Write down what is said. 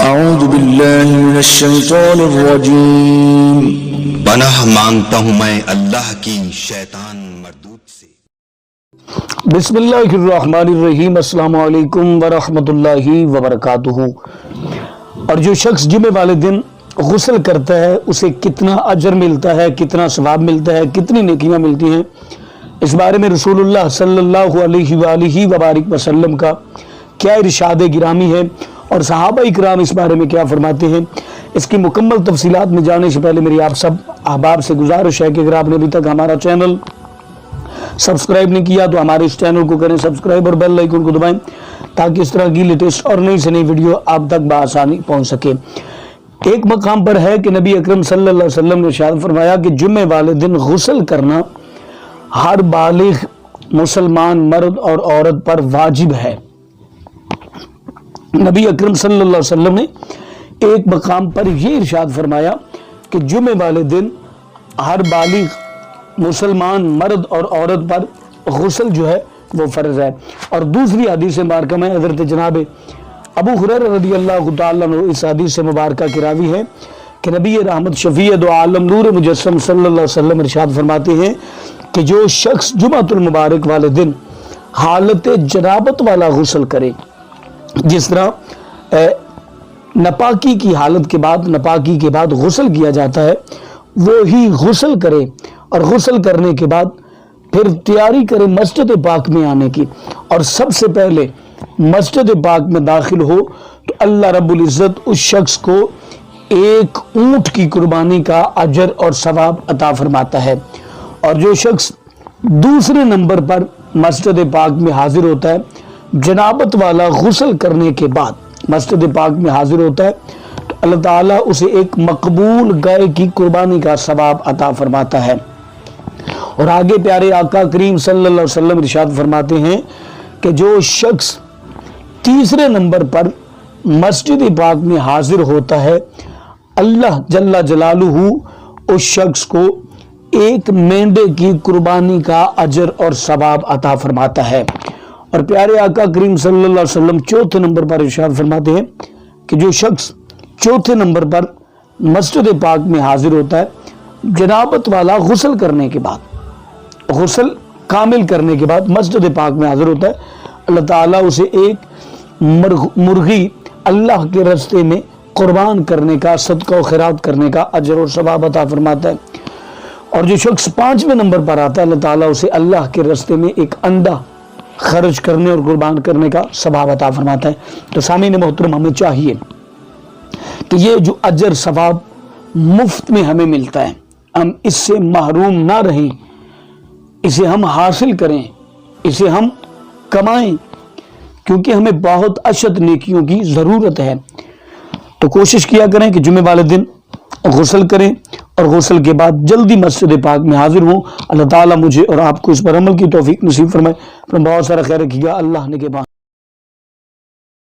اعوذ باللہ من الشیطان الرجیم۔ پناہ مانگتا ہوں میں اللہ کی شیطان مردود سے۔ بسم اللہ الرحمن الرحیم۔ السلام علیکم ورحمۃ اللہ وبرکاتہ۔ اور جو شخص جمعے والے دن غسل کرتا ہے اسے کتنا اجر ملتا ہے، کتنا ثواب ملتا ہے، کتنی نیکیاں ملتی ہیں، اس بارے میں رسول اللہ صلی اللہ علیہ وآلہ وبارک وسلم کا کیا ارشاد گرامی ہے اور صحابہ اکرام اس بارے میں کیا فرماتے ہیں، اس کی مکمل تفصیلات میں جانے سے پہلے میری آپ سب احباب سے گزارش ہے کہ اگر آپ نے ابھی تک ہمارا چینل سبسکرائب نہیں کیا تو ہمارے اس چینل کو کریں سبسکرائب اور بیل آئیکن کو دبائیں تاکہ اس طرح کی لیٹسٹ اور نئی سے نئی ویڈیو آپ تک بآسانی پہنچ سکے۔ ایک مقام پر ہے کہ نبی اکرم صلی اللہ علیہ وسلم نے ارشاد فرمایا کہ جمعے والے دن غسل کرنا ہر بالغ مسلمان مرد اور عورت پر واجب ہے۔ نبی اکرم صلی اللہ علیہ وسلم نے ایک مقام پر یہ ارشاد فرمایا کہ جمعے والے دن ہر بالغ مسلمان مرد اور عورت پر غسل جو ہے وہ فرض ہے۔ اور دوسری حدیث مبارکہ میں حضرت جناب ابو ہریرہ رضی اللہ تعالیٰ عنہ اس حدیث مبارکہ کی راوی ہے کہ نبی رحمت شفیع دو عالم نور مجسم صلی اللہ علیہ وسلم ارشاد فرماتے ہیں کہ جو شخص جمعۃ المبارک والے دن حالت جنابت والا غسل کرے، جس طرح نپاکی کی حالت کے بعد نپاکی کے بعد غسل کیا جاتا ہے، وہی غسل کرے اور غسل کرنے کے بعد پھر تیاری کرے مسجد پاک میں آنے کی، اور سب سے پہلے مسجد پاک میں داخل ہو تو اللہ رب العزت اس شخص کو ایک اونٹ کی قربانی کا اجر اور ثواب عطا فرماتا ہے۔ اور جو شخص دوسرے نمبر پر مسجد پاک میں حاضر ہوتا ہے جنابت والا غسل کرنے کے بعد مسجد پاک میں حاضر ہوتا ہے تو اللہ تعالیٰ اسے ایک مقبول گائے کی قربانی کا ثواب عطا فرماتا ہے۔ اور آگے پیارے آقا کریم صلی اللہ علیہ وسلم ارشاد فرماتے ہیں کہ جو شخص تیسرے نمبر پر مسجد پاک میں حاضر ہوتا ہے اللہ جل جلالہ اس شخص کو ایک مینڈے کی قربانی کا اجر اور ثواب عطا فرماتا ہے۔ اور پیارے آقا کریم صلی اللہ علیہ وسلم چوتھے نمبر پر ارشاد فرماتے ہیں کہ جو شخص چوتھے نمبر پر مسجد پاک میں حاضر ہوتا ہے جنابت والا غسل کرنے کے بعد، غسل کامل کرنے کے بعد مسجد پاک میں حاضر ہوتا ہے، اللہ تعالیٰ اسے ایک مرغی اللہ کے راستے میں قربان کرنے کا، صدقہ و خیرات کرنے کا اجر اور ثواب عطا فرماتا ہے۔ اور جو شخص پانچویں نمبر پر آتا ہے اللہ تعالیٰ اسے اللہ کے راستے میں ایک انڈا خرچ کرنے اور قربان کرنے کا ثواب عطا فرماتا ہے۔ تو سامعین محترم، ہمیں چاہیے کہ یہ جو اجر ثواب مفت میں ہمیں ملتا ہے ہم اس سے محروم نہ رہیں، اسے ہم حاصل کریں، اسے ہم کمائیں، کیونکہ ہمیں بہت اشد نیکیوں کی ضرورت ہے۔ تو کوشش کیا کریں کہ جمعے والے دن غسل کریں اور غسل کے بعد جلدی مسجد پاک میں حاضر ہوں۔ اللہ تعالیٰ مجھے اور آپ کو اس پر عمل کی توفیق نصیب فرمائے۔ بہت سارا خیر رکھیے گا۔ اللہ نے کے بعد